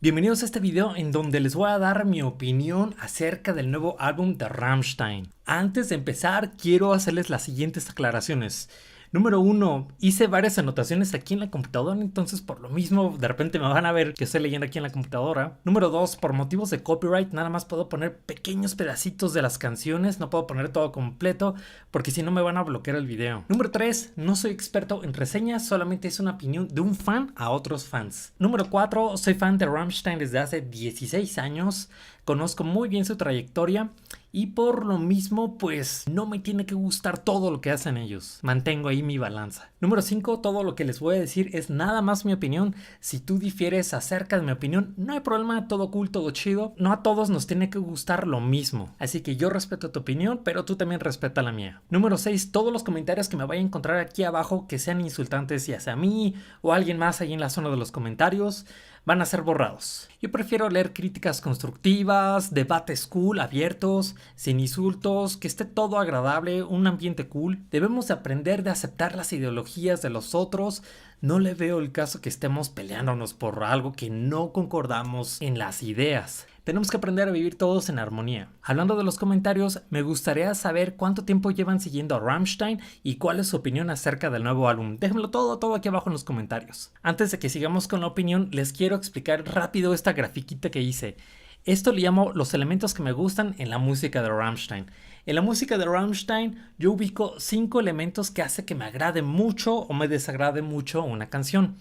Bienvenidos a este video en donde les voy a dar mi opinión acerca del nuevo álbum de Rammstein. Antes de empezar, quiero hacerles las siguientes aclaraciones. Número 1, hice varias anotaciones aquí en la computadora, entonces por lo mismo de repente me van a ver que estoy leyendo aquí en la computadora. Número 2, por motivos de copyright nada más puedo poner pequeños pedacitos de las canciones, no puedo poner todo completo porque si no me van a bloquear el video. Número 3, no soy experto en reseñas, solamente es una opinión de un fan a otros fans. Número 4, soy fan de Rammstein desde hace 16 años, conozco muy bien su trayectoria y por lo mismo pues no me tiene que gustar todo lo que hacen ellos. Mantengo ahí mi balanza. Número 5, todo lo que les voy a decir es nada más mi opinión. Si tú difieres acerca de mi opinión, no hay problema, todo cool, todo chido. No a todos nos tiene que gustar lo mismo. Así que yo respeto tu opinión, pero tú también respeta la mía. Número 6, todos los comentarios que me vaya a encontrar aquí abajo que sean insultantes, ya sea a mí o a alguien más ahí en la zona de los comentarios, van a ser borrados. Yo prefiero leer críticas constructivas, debates cool, abiertos, sin insultos, que esté todo agradable, un ambiente cool. Debemos de aprender de aceptar las ideologías de los otros. No le veo el caso que estemos peleándonos por algo que no concordamos en las ideas. Tenemos que aprender a vivir todos en armonía. Hablando de los comentarios, me gustaría saber cuánto tiempo llevan siguiendo a Rammstein y cuál es su opinión acerca del nuevo álbum. Déjenmelo todo aquí abajo en los comentarios. Antes de que sigamos con la opinión, les quiero explicar rápido esta grafiquita que hice. Esto le llamo los elementos que me gustan en la música de Rammstein. En la música de Rammstein yo ubico 5 elementos que hace que me agrade mucho o me desagrade mucho una canción.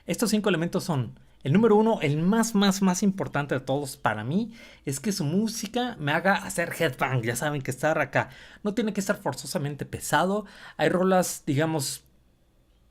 Estos 5 elementos son: el número 1, el más importante de todos para mí, es que su música me haga hacer headbang. Ya saben que estar acá no tiene que estar forzosamente pesado. Hay rolas, digamos,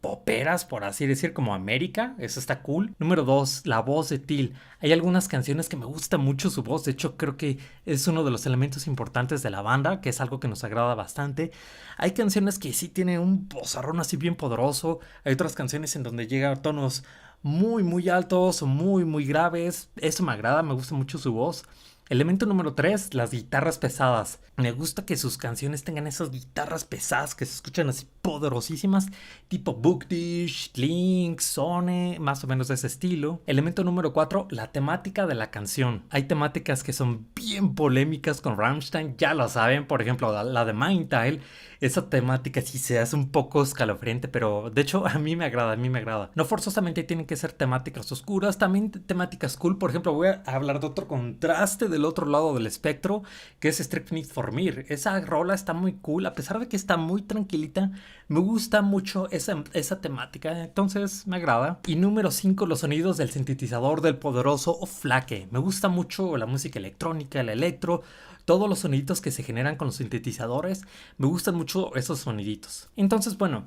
poperas, por así decir, como América, eso está cool. Número 2, la voz de Till. Hay algunas canciones que me gusta mucho su voz, de hecho creo que es uno de los elementos importantes de la banda, que es algo que nos agrada bastante. Hay canciones que sí tienen un vozarrón así bien poderoso, hay otras canciones en donde llega a tonos muy altos o muy graves, eso me agrada, me gusta mucho su voz. Elemento número 3, las guitarras pesadas. Me gusta que sus canciones tengan esas guitarras pesadas que se escuchan así poderosísimas, tipo Bugdish, Link, Sone, más o menos de ese estilo. Elemento número 4, la temática de la canción. Hay temáticas que son bien polémicas con Rammstein, ya lo saben, por ejemplo la de Mein Teil. Esa temática sí se hace un poco escalofriante, pero de hecho a mí me agrada, No forzosamente tienen que ser temáticas oscuras, también temáticas cool. Por ejemplo, voy a hablar de otro contraste del otro lado del espectro, que es Strict Need for Mir. Esa rola está muy cool, a pesar de que está muy tranquilita, me gusta mucho esa temática, entonces me agrada. Y número 5, los sonidos del sintetizador del poderoso Flake. Me gusta mucho la música electrónica, el electro, todos los soniditos que se generan con los sintetizadores, me gustan mucho esos soniditos. Entonces, bueno,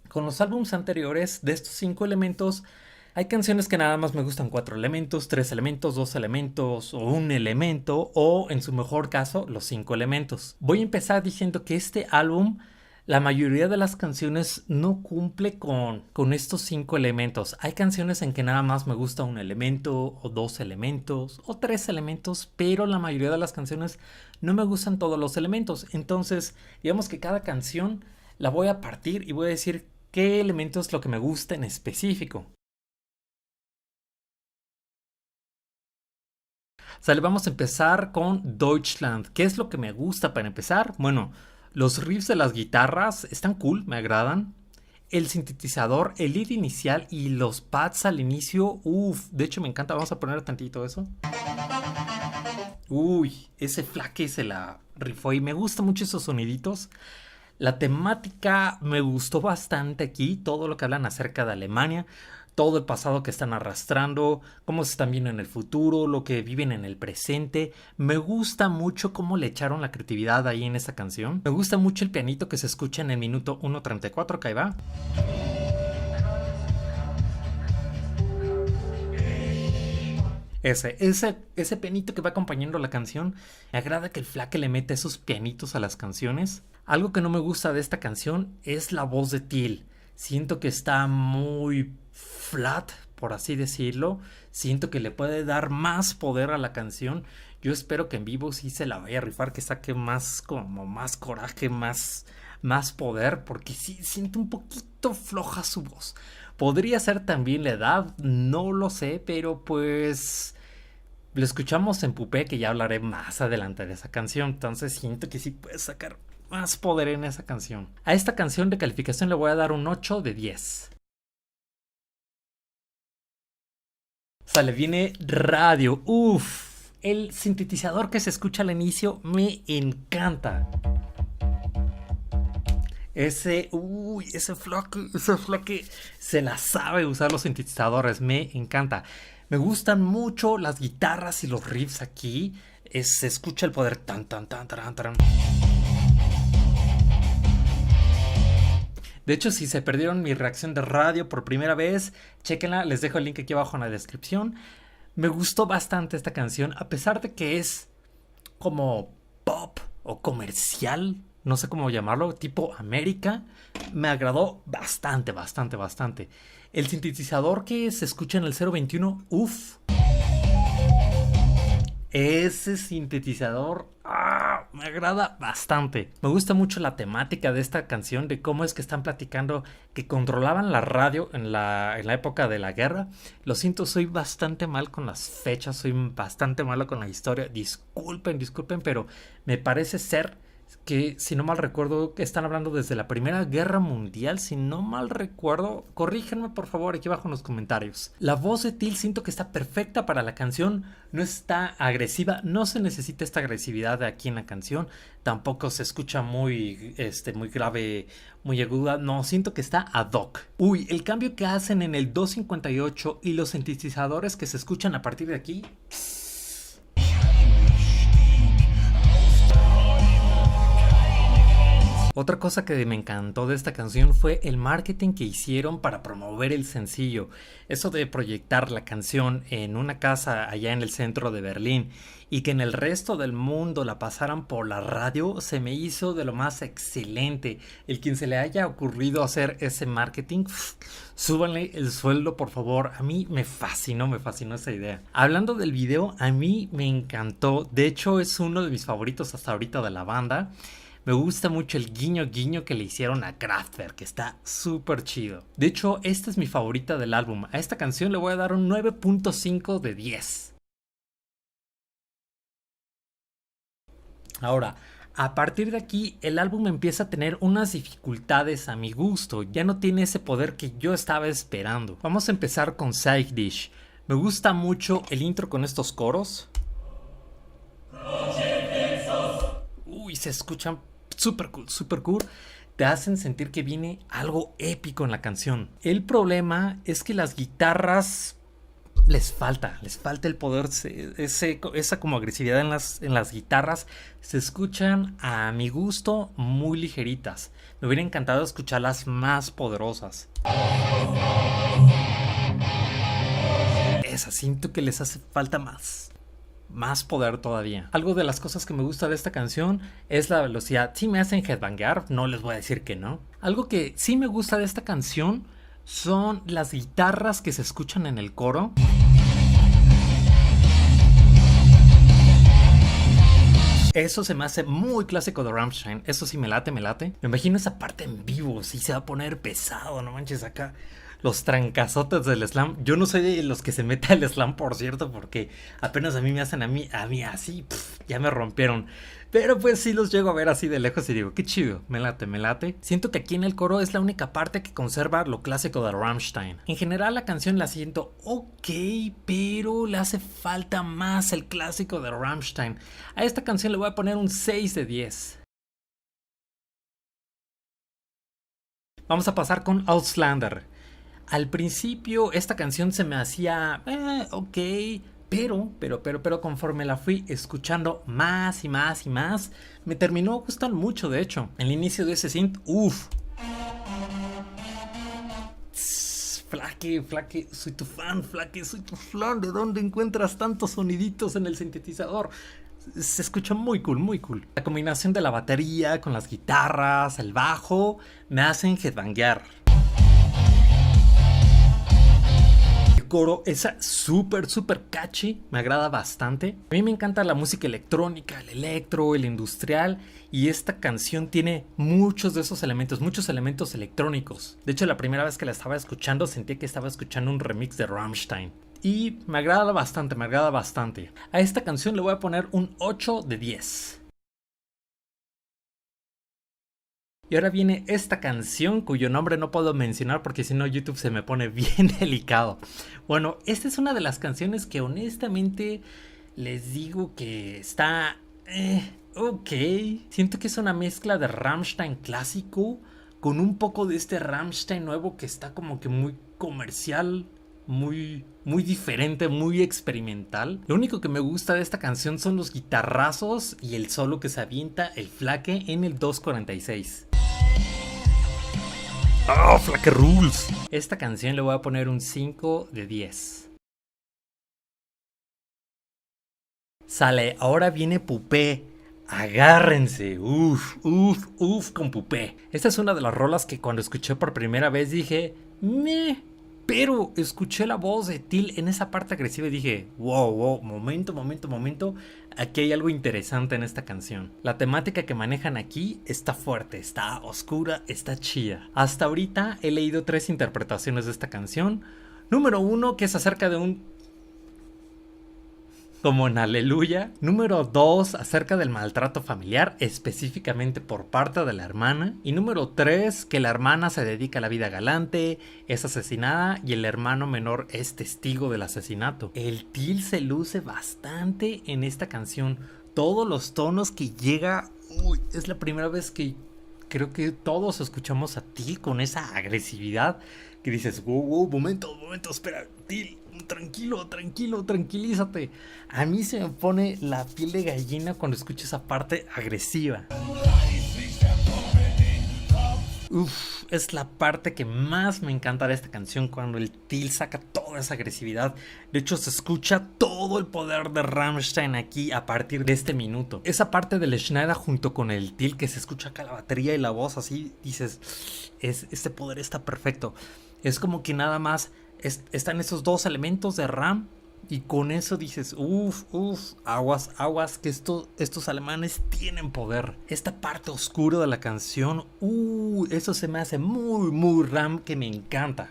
con los álbumes anteriores de estos 5 elementos, hay canciones que nada más me gustan 4 elementos, 3 elementos, 2 elementos o 1 elemento, o en su mejor caso, los 5 elementos. Voy a empezar diciendo que este álbum, la mayoría de las canciones no cumple con estos 5 elementos. Hay canciones en que nada más me gusta 1 elemento, o 2 elementos, o 3 elementos, pero la mayoría de las canciones no me gustan todos los elementos. Entonces, digamos que cada canción la voy a partir y voy a decir qué elemento es lo que me gusta en específico. Sale, vamos a empezar con Deutschland. ¿Qué es lo que me gusta para empezar? Bueno, los riffs de las guitarras están cool, me agradan. El sintetizador, el lead inicial y los pads al inicio, de hecho me encanta. Vamos a poner tantito eso. Ese Flake se la rifó y me gustan mucho esos soniditos. La temática me gustó bastante aquí, todo lo que hablan acerca de Alemania, todo el pasado que están arrastrando, cómo se están viendo en el futuro, lo que viven en el presente. Me gusta mucho cómo le echaron la creatividad ahí en esa canción. Me gusta mucho el pianito que se escucha en el minuto 1:34, que ahí va. Ese pianito que va acompañando la canción. Me agrada que el Flake le mete esos pianitos a las canciones. Algo que no me gusta de esta canción es la voz de Till. Siento que está muy flat, por así decirlo. Siento que le puede dar más poder a la canción. Yo espero que en vivo sí se la vaya a rifar, que saque más coraje, más poder, porque sí siento un poquito floja su voz. Podría ser también la edad, no lo sé, pero pues lo escuchamos en Pupé, que ya hablaré más adelante de esa canción, entonces siento que sí puedes sacar más poder en esa canción. A esta canción de calificación le voy a dar un 8 de 10. Sale, viene Radio. Uff, el sintetizador que se escucha al inicio me encanta. Ese floque se la sabe usar los sintetizadores, me encanta. Me gustan mucho las guitarras y los riffs aquí. Se escucha el poder tan tan tan tan tan. De hecho, si se perdieron mi reacción de Radio por primera vez, chéquenla, les dejo el link aquí abajo en la descripción. Me gustó bastante esta canción, a pesar de que es como pop o comercial, no sé cómo llamarlo, tipo América. Me agradó bastante. El sintetizador que se escucha en el 021, uff. Ese sintetizador me agrada bastante. Me gusta mucho la temática de esta canción, de cómo es que están platicando que controlaban la radio en la época de la guerra. Lo siento, soy bastante mal con las fechas, soy bastante malo con la historia. Disculpen, pero me parece ser que, si no mal recuerdo, que están hablando desde la Primera Guerra Mundial. Si no mal recuerdo, corríjanme por favor aquí abajo en los comentarios. La voz de Till siento que está perfecta para la canción. No está agresiva, no se necesita esta agresividad de aquí en la canción. Tampoco se escucha muy grave, muy aguda. No, siento que está ad hoc. Uy, el cambio que hacen en el 258 y los sintetizadores que se escuchan a partir de aquí. Otra cosa que me encantó de esta canción fue el marketing que hicieron para promover el sencillo. Eso de proyectar la canción en una casa allá en el centro de Berlín y que en el resto del mundo la pasaran por la radio, se me hizo de lo más excelente. El quien se le haya ocurrido hacer ese marketing, súbanle el sueldo por favor. A mí me fascinó esa idea. Hablando del video, a mí me encantó. De hecho, es uno de mis favoritos hasta ahorita de la banda. Me gusta mucho el guiño que le hicieron a Kraftwerk, que está súper chido. De hecho, esta es mi favorita del álbum. A esta canción le voy a dar un 9.5 de 10. Ahora, a partir de aquí, el álbum empieza a tener unas dificultades a mi gusto. Ya no tiene ese poder que yo estaba esperando. Vamos a empezar con Side Dish. Me gusta mucho el intro con estos coros. Uy, se escuchan super cool. Te hacen sentir que viene algo épico en la canción. El problema es que las guitarras les falta el poder, esa como agresividad en las guitarras. Se escuchan a mi gusto muy ligeritas. Me hubiera encantado escucharlas más poderosas. Siento que les hace falta más poder todavía. Algo de las cosas que me gusta de esta canción es la velocidad. Sí me hacen headbanguear, no les voy a decir que no. Algo que sí me gusta de esta canción son las guitarras que se escuchan en el coro. Eso se me hace muy clásico de Rammstein. Eso sí me late. Me imagino esa parte en vivo. Sí se va a poner pesado, no manches acá. Los trancazotes del slam. Yo no soy de los que se mete al slam, por cierto, porque apenas a mí me hacen a mí así, ya me rompieron. Pero pues sí los llego a ver así de lejos y digo, qué chido, me late. Siento que aquí en el coro es la única parte que conserva lo clásico de Rammstein. En general la canción la siento ok, pero le hace falta más el clásico de Rammstein. A esta canción le voy a poner un 6 de 10. Vamos a pasar con Auslander. Al principio esta canción se me hacía ok, pero conforme la fui escuchando más y más, me terminó gustando mucho. De hecho, el inicio de ese synth, Flaque, soy tu fan. ¿De dónde encuentras tantos soniditos en el sintetizador? Se escucha muy cool. La combinación de la batería con las guitarras, el bajo, me hacen headbanguear. coro es súper catchy, me agrada bastante. A mí me encanta la música electrónica, el electro, el industrial, y esta canción tiene muchos de esos elementos, muchos elementos electrónicos. De hecho, la primera vez que la estaba escuchando sentí que estaba escuchando un remix de Rammstein. Y me agrada bastante, me agrada bastante. A esta canción le voy a poner un 8 de 10. Y ahora viene esta canción cuyo nombre no puedo mencionar porque si no YouTube se me pone bien delicado. Bueno, esta es una de las canciones que honestamente les digo que está... ok. Siento que es una mezcla de Rammstein clásico con un poco de este Rammstein nuevo que está como que muy comercial, muy diferente, muy experimental. Lo único que me gusta de esta canción son los guitarrazos y el solo que se avienta el Flake en el 2.46. ¡Oh, Flake rules! Esta canción le voy a poner un 5 de 10. Sale, ahora viene Pupé. Agárrense, uf con Pupé. Esta es una de las rolas que cuando escuché por primera vez dije, meh. Pero escuché la voz de Till en esa parte agresiva y dije, wow, momento. Aquí hay algo interesante en esta canción. La temática que manejan aquí está fuerte, está oscura, está chida. Hasta ahorita he leído 3 interpretaciones de esta canción. Número 1, que es acerca de un... como en Aleluya. Número 2, acerca del maltrato familiar, específicamente por parte de la hermana. Y número 3, que la hermana se dedica a la vida galante, es asesinada y el hermano menor es testigo del asesinato. El Till se luce bastante en esta canción. Todos los tonos que llega... Uy, es la primera vez que creo que todos escuchamos a Till con esa agresividad que dices, wow, momento, espera, Till, tranquilízate. A mí se me pone la piel de gallina cuando escucho esa parte agresiva. Uf, es la parte que más me encanta de esta canción, cuando el Till saca toda esa agresividad. De hecho, se escucha todo el poder de Rammstein aquí a partir de este minuto. Esa parte del Schneider junto con el Till, que se escucha acá la batería y la voz así, dices, este poder está perfecto. Es como que nada más están esos dos elementos de Ram y con eso dices, aguas, que estos alemanes tienen poder. Esta parte oscura de la canción, eso se me hace muy Ram, que me encanta.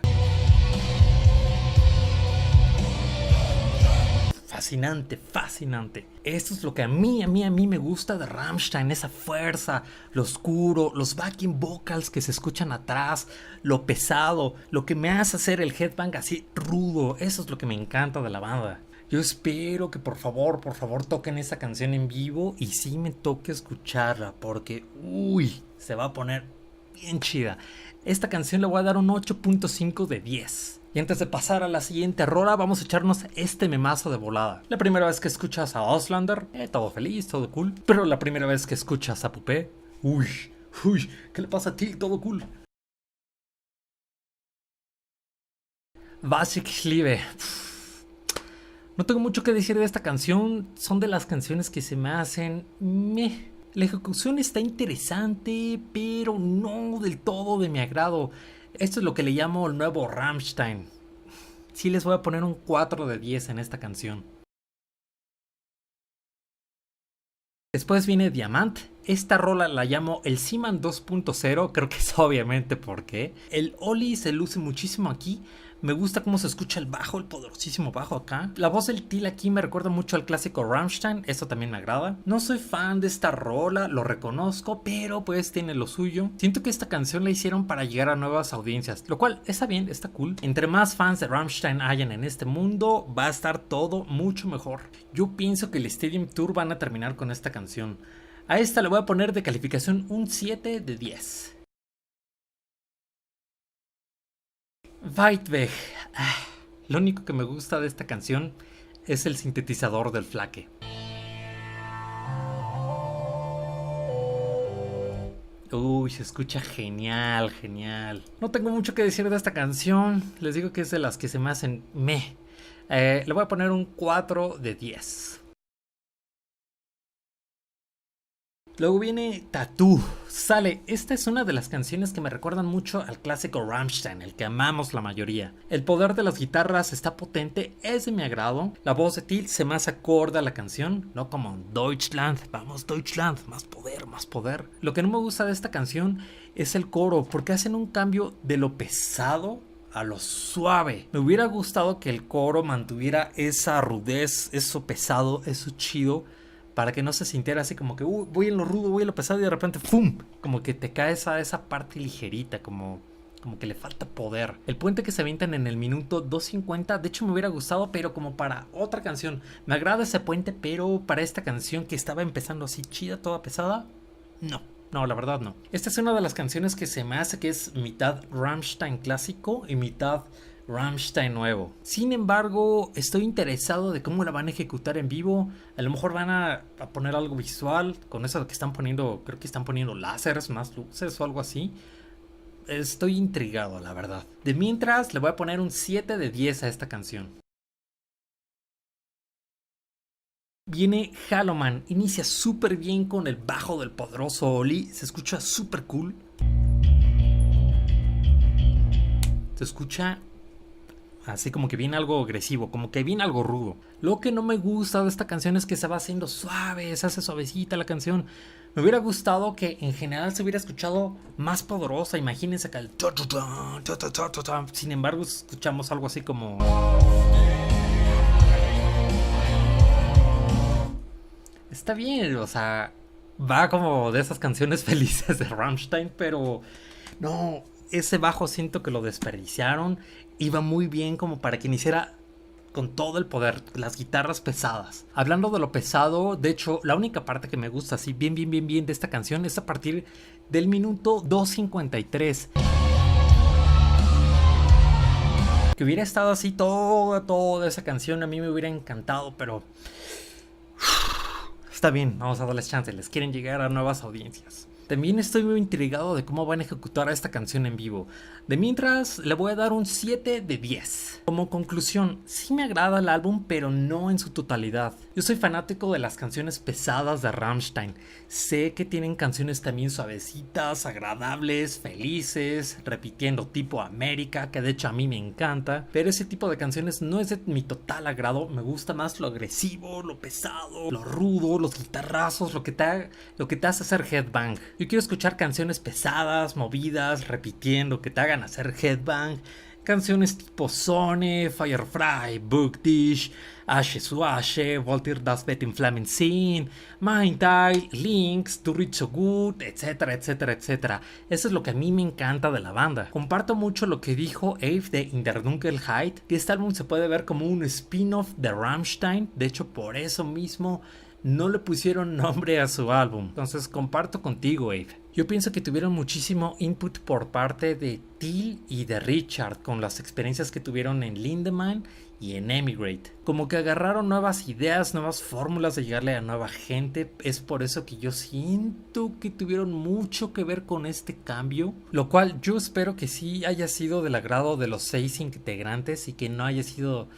Fascinante. Esto es lo que a mí me gusta de Rammstein, esa fuerza, lo oscuro, los backing vocals que se escuchan atrás, lo pesado, lo que me hace hacer el headbang así rudo. Eso es lo que me encanta de la banda. Yo espero que por favor toquen esa canción en vivo y sí me toque escucharla porque, se va a poner bien chida. Esta canción le voy a dar un 8.5 de 10. Y antes de pasar a la siguiente rola, vamos a echarnos este memazo de volada. La primera vez que escuchas a Auslander, todo feliz, todo cool. Pero la primera vez que escuchas a Pupé, ¿qué le pasa a ti? Todo cool. Basic Liebe. No tengo mucho que decir de esta canción. Son de las canciones que se me hacen meh. La ejecución está interesante, pero no del todo de mi agrado. Esto es lo que le llamo el nuevo Rammstein. Sí les voy a poner un 4 de 10 en esta canción. Después viene Diamant. Esta rola la llamo el Seaman 2.0. Creo que es obviamente por qué. El Oli se luce muchísimo aquí. Me gusta cómo se escucha el bajo, el poderosísimo bajo acá. La voz del Till aquí me recuerda mucho al clásico Rammstein, eso también me agrada. No soy fan de esta rola, lo reconozco, pero pues tiene lo suyo. Siento que esta canción la hicieron para llegar a nuevas audiencias, lo cual está bien, está cool. Entre más fans de Rammstein hayan en este mundo, va a estar todo mucho mejor. Yo pienso que el Stadium Tour van a terminar con esta canción. A esta le voy a poner de calificación un 7 de 10. Weitweg. Lo único que me gusta de esta canción es el sintetizador del Flake. Se escucha genial. No tengo mucho que decir de esta canción. Les digo que es de las que se me hacen meh. Le voy a poner un 4 de 10. Luego viene Tattoo. Sale. Esta es una de las canciones que me recuerdan mucho al clásico Rammstein, el que amamos la mayoría. El poder de las guitarras está potente, es de mi agrado. La voz de Till se me hace acorde a la canción, no como Deutschland. Vamos Deutschland, más poder, más poder. Lo que no me gusta de esta canción es el coro, porque hacen un cambio de lo pesado a lo suave. Me hubiera gustado que el coro mantuviera esa rudez, eso pesado, eso chido, para que no se sintiera así como que voy en lo rudo, voy en lo pesado y de repente ¡fum! Como que te caes a esa parte ligerita, como que le falta poder. El puente que se avientan en el minuto 2:50, de hecho me hubiera gustado, pero como para otra canción. Me agrada ese puente, pero para esta canción que estaba empezando así chida, toda pesada, no. No, la verdad no. Esta es una de las canciones que se me hace que es mitad Rammstein clásico y mitad Rammstein nuevo. Sin embargo, estoy interesado de cómo la van a ejecutar en vivo. A lo mejor van a poner algo visual con eso que están poniendo, creo que están poniendo láseres, más luces o algo así. Estoy intrigado, la verdad. De mientras, le voy a poner un 7 de 10 a esta canción. Viene Haloman, inicia súper bien con el bajo del poderoso Oli, se escucha súper cool. Se escucha así como que viene algo agresivo, como que viene algo rudo. Lo que no me gusta de esta canción es que se va haciendo suave, se hace suavecita la canción. Me hubiera gustado que en general se hubiera escuchado más poderosa, imagínense acá el... Sin embargo, escuchamos algo así como... Está bien, o sea, va como de esas canciones felices de Rammstein, pero no, ese bajo siento que lo desperdiciaron. Iba muy bien como para que iniciara con todo el poder, las guitarras pesadas. Hablando de lo pesado, de hecho, la única parte que me gusta así bien de esta canción es a partir del minuto 2:53. Que hubiera estado así toda esa canción, a mí me hubiera encantado, pero... Está bien, vamos a darles chance, les quieren llegar a nuevas audiencias. También estoy muy intrigado de cómo van a ejecutar esta canción en vivo. De mientras, le voy a dar un 7 de 10. Como conclusión, sí me agrada el álbum, pero no en su totalidad. Yo soy fanático de las canciones pesadas de Rammstein. Sé que tienen canciones también suavecitas, agradables, felices, repitiendo tipo América, que de hecho a mí me encanta. Pero ese tipo de canciones no es de mi total agrado. Me gusta más lo agresivo, lo pesado, lo rudo, los guitarrazos, lo que te hace hacer headbang. Yo quiero escuchar canciones pesadas, movidas, repitiendo, que te hagan hacer headbang. Canciones tipo Sonne, Firefly, Bugdish, Asche zu Asche, Voltir das Bett im Flammen Sinn, Mein Teil, Links, Du Rich So Gut, etcétera, etcétera, etcétera. Eso es lo que a mí me encanta de la banda. Comparto mucho lo que dijo Ave de In der Dunkelheit, que este álbum se puede ver como un spin-off de Rammstein. De hecho, por eso mismo no le pusieron nombre a su álbum. Entonces comparto contigo, Ave. Yo pienso que tuvieron muchísimo input por parte de Till y de Richard con las experiencias que tuvieron en Lindemann y en Emigrate. Como que agarraron nuevas ideas, nuevas fórmulas de llegarle a nueva gente. Es por eso que yo siento que tuvieron mucho que ver con este cambio. Lo cual yo espero que sí haya sido del agrado de los 6 integrantes y que no haya sido...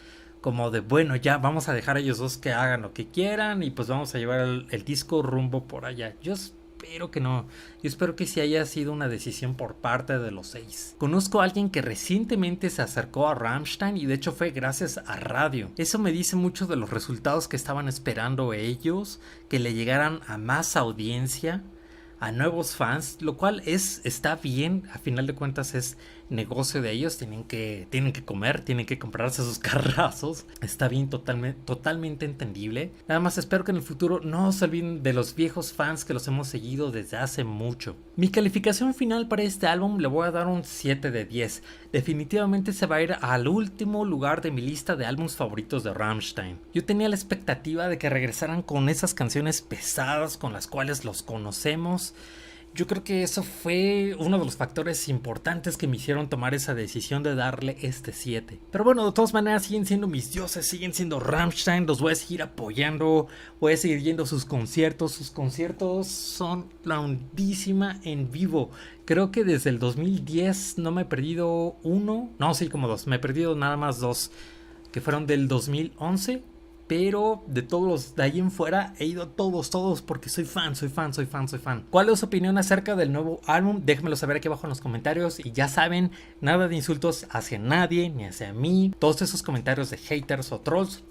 como de, bueno, ya vamos a dejar a ellos dos que hagan lo que quieran y pues vamos a llevar el disco rumbo por allá. Yo espero que no. Yo espero que sí haya sido una decisión por parte de los 6. Conozco a alguien que recientemente se acercó a Rammstein y de hecho fue gracias a radio. Eso me dice mucho de los resultados que estaban esperando ellos, que le llegaran a más audiencia, a nuevos fans, lo cual está bien. A final de cuentas es negocio de ellos, tienen que comer, tienen que comprarse sus carrazos. Está bien, totalmente entendible. Nada más espero que en el futuro no se olviden de los viejos fans que los hemos seguido desde hace mucho. Mi calificación final para este álbum le voy a dar un 7 de 10. Definitivamente se va a ir al último lugar de mi lista de álbumes favoritos de Rammstein. Yo tenía la expectativa de que regresaran con esas canciones pesadas con las cuales los conocemos. Yo creo que eso fue uno de los factores importantes que me hicieron tomar esa decisión de darle este 7. Pero bueno, de todas maneras siguen siendo mis dioses, siguen siendo Rammstein, los voy a seguir apoyando, voy a seguir yendo a sus conciertos. Sus conciertos son la ondísima en vivo. Creo que desde el 2010 no me he perdido uno, no, sí, como dos, me he perdido nada más dos, que fueron del 2011. pero de todos los de ahí en fuera he ido a todos porque soy fan. ¿Cuál es su opinión acerca del nuevo álbum? Déjenmelo saber aquí abajo en los comentarios. Y ya saben, nada de insultos hacia nadie ni hacia mí. Todos esos comentarios de haters o trolls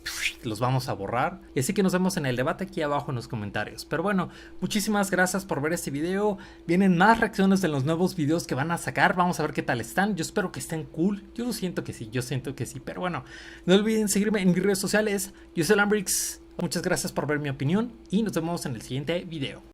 los vamos a borrar. Y así que nos vemos en el debate aquí abajo en los comentarios. Pero bueno, muchísimas gracias por ver este video. Vienen más reacciones de los nuevos videos que van a sacar. Vamos a ver qué tal están. Yo espero que estén cool. Yo siento que sí. Pero bueno, no olviden seguirme en mis redes sociales. Yo soy Lambrix. Muchas gracias por ver mi opinión y nos vemos en el siguiente video.